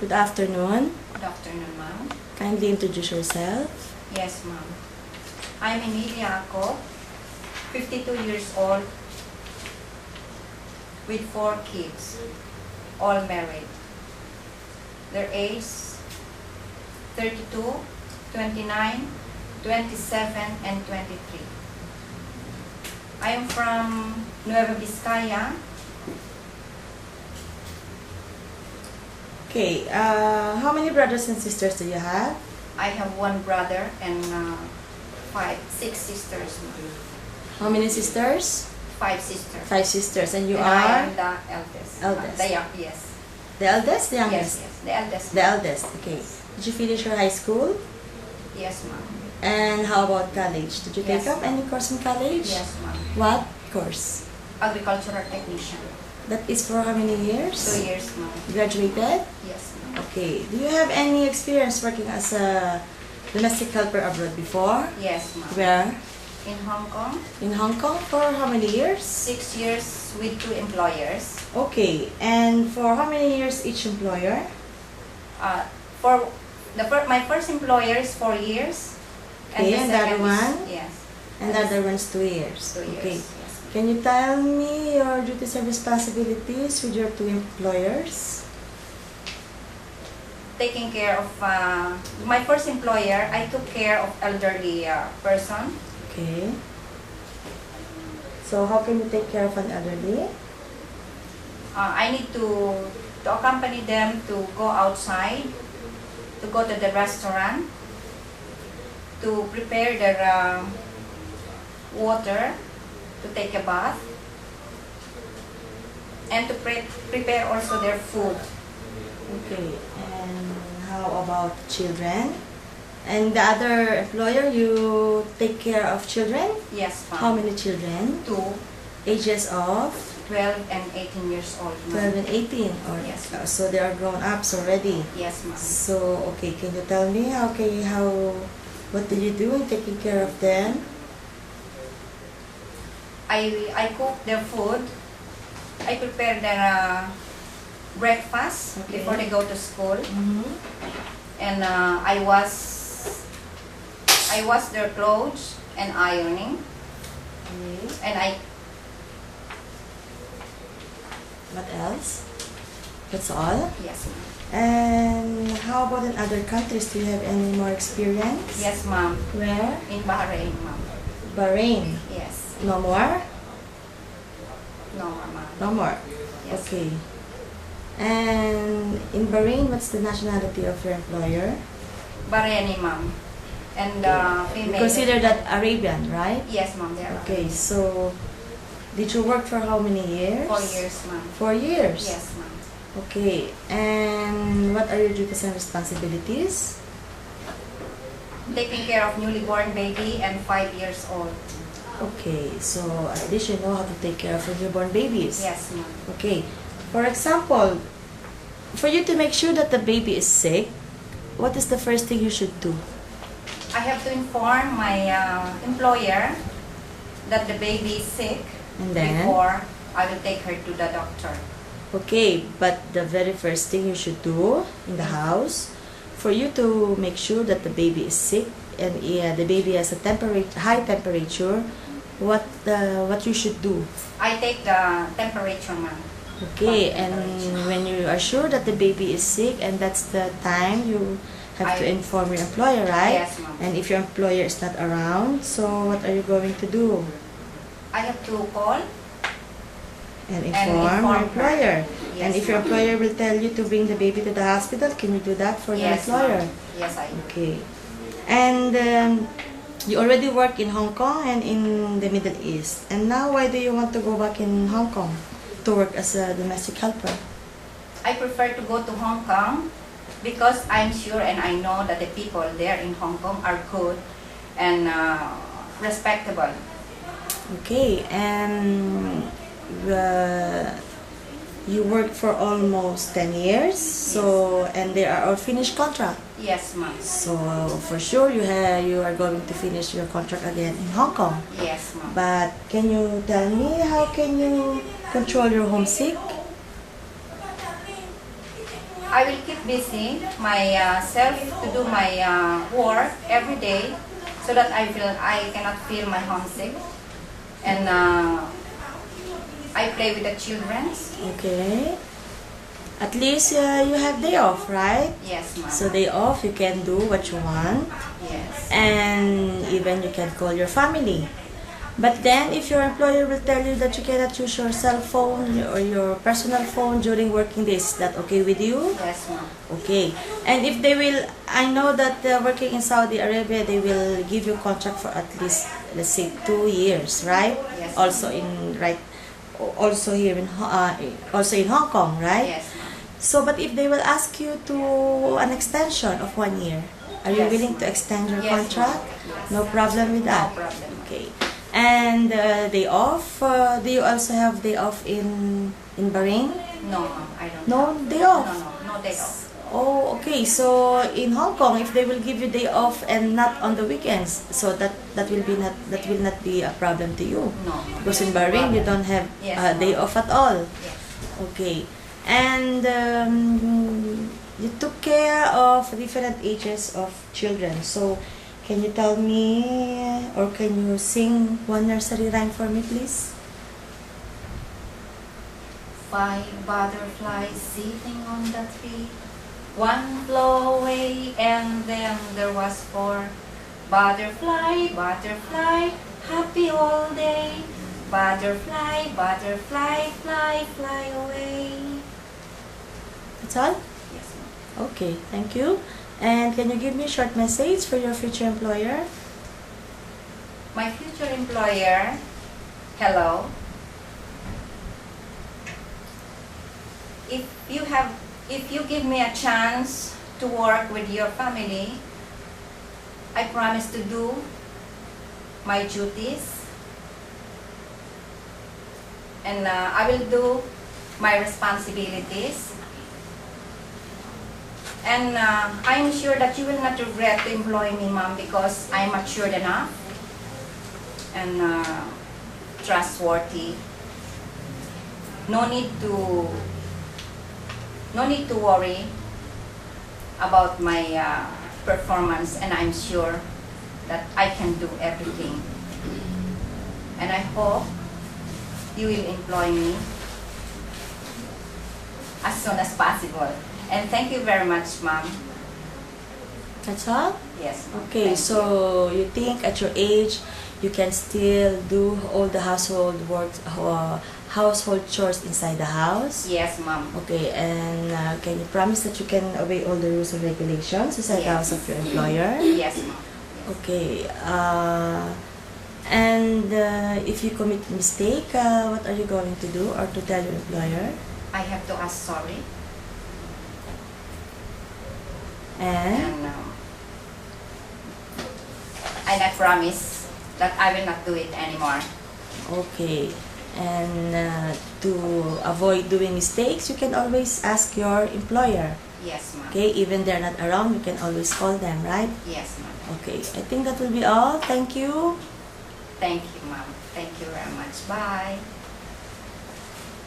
Good afternoon. Good afternoon, ma'am. Kindly introduce yourself. Yes, ma'am. I'm Emilia Ako, 52 years old, with 4 kids, all married. Their age 32, 29, 27, and 23. I am from Nueva Vizcaya. Okay, how many brothers and sisters do you have? I have 1 brother and 6 sisters. How many sisters? 5 sisters. 5 sisters. And you and are? I am the eldest. Eldest. Yes. The eldest? The youngest? Yes, the eldest. The eldest, okay. Did you finish your high school? Yes, ma'am. And how about college? Did you take Yes, up any course in college? Yes, ma'am. What course? Agricultural technician. That is for how many years? 2 years, ma'am. Graduated? Yes, ma'am. Okay. Do you have any experience working as a domestic helper abroad before? Yes, ma'am. Where? In Hong Kong, In Hong Kong for how many years? 6 years with 2 employers. Okay. And for how many years each employer? For my first employer is 4 years. Okay, and the other second one? Yes. And the other one's 2 years. 2 years. Okay. Yes, ma'am. Can you tell me your duties and responsibilities with your 2 employers? Taking care of my first employer, I took care of elderly person. Okay. So how can you take care of an elderly? I need to accompany them to go outside, to go to the restaurant, to prepare their water, to take a bath, and to prepare also their food. Okay. And how about children? And the other employer, you take care of children? Yes, ma'am. How many children? 2, Ages of 12 and 18 years old. 12 and 18? Or, Yes. so they are grown-ups already? Yes, ma'am. So, okay, can you tell me what do you do in taking care of them? I cook their food. I prepare their breakfast Okay. before they go to school. And I wash their clothes and ironing. Okay. And What else? That's all? yes, ma'am. And how about in other countries? Do you have any more experience? Yes, ma'am. Where? In Bahrain, ma'am. Bahrain. Yes. No more? No, ma'am. No more. Yes. Okay. And in Bahrain, what's the nationality of your employer? Bahraini, ma'am. And female. You consider that Arabian, right? Yes, ma'am. They are. Okay, so did you work for how many years? 4 years, ma'am. 4 years? Yes, ma'am. Okay, and what are your duties and responsibilities? Taking care of newly born baby and 5 years old. Okay, so at least you know how to take care of your newborn babies. Yes, ma'am. Okay, for example, for you to make sure that the baby is sick, what is the first thing you should do? I have to inform my employer that the baby is sick And then? before I will take her to the doctor. Okay, but the very first thing you should do in the house, for you to make sure that the baby is sick and the baby has a high temperature, what you should do? I take the temperature, ma'am. Okay, and when you are sure that the baby is sick, and that's the time you have to inform your employer, right? Yes, ma'am. And if your employer is not around, so what are you going to do? I have to call. And inform your her. employer. Yes, And if your ma'am. employer will tell you to bring the baby to the hospital, can you do that for Yes, your employer? ma'am. Yes, I do. Okay. And you already work in Hong Kong and in the Middle East. And now why do you want to go back in Hong Kong to work as a domestic helper? I prefer to go to Hong Kong because I'm sure and I know that the people there in Hong Kong are good and respectable. Okay, and you worked for almost 10 years, so and they are all finished contract. Yes, ma'am. So for sure you are going to finish your contract again in Hong Kong. Yes, ma'am. But can you tell me how can you control your homesick? I will keep busy myself to do my work every day, so that I cannot feel my homesick, and I play with the children. Okay. At least you have day off, right? Yes, ma'am. So day off, you can do what you want, Yes. and even you can call your family. But then, if your employer will tell you that you cannot use your cell phone or your personal phone during working days, is that okay with you? Yes, ma'am. Okay. And if they will, I know that working in Saudi Arabia, they will give you contract for at least, let's say, 2 years, right? Yes. Also also here also in Hong Kong, right? Yes, ma'am. So, but if they will ask you to an extension of 1 year, are you Yes, willing to ma'am. extend your Yes, contract? ma'am. Yes. No problem with that. No problem. Okay. And day off, do you also have day off in Bahrain? No, ma'am. I don't. No have. day off? No day off. Oh, okay. So in Hong Kong, if they will give you day off and not on the weekends, so that will not be a problem to you. No. Because in Bahrain, you don't have Yes, day ma'am. off at all. Yes. Okay. And you took care of different ages of children. So can you tell me, or can you sing one nursery rhyme for me, please? 5 butterflies sitting on the tree. One flew away, and then there was 4. Butterfly, butterfly, happy all day. Butterfly, butterfly, fly, fly away. That's all? Yes, ma'am. Okay, thank you. And can you give me a short message for your future employer? My future employer, hello. If you give me a chance to work with your family, I promise to do my duties, and I will do my responsibilities. And I'm sure that you will not regret to employ me, ma'am, because I'm matured enough and trustworthy. No need to worry about my performance, and I'm sure that I can do everything. And I hope you will employ me as soon as possible. And thank you very much, ma'am. That's all? Yes, ma'am. Okay, Thank so you think at your age you can still do all the household work, household chores inside the house? you. Yes, ma'am. Okay, and can you promise that you can obey all the rules and regulations inside the Yes. house of your employer? Yes, ma'am. Okay, and if you commit mistake, what are you going to do or to tell your employer? I have to ask sorry, And and I promise that I will not do it anymore. okay, and to avoid doing mistakes, you can always ask your employer. Yes, ma'am. Okay, even they're not around, you can always call them, right? Yes, ma'am. Okay, I think that will be all. Thank you. Thank you, ma'am. Thank you very much. Bye.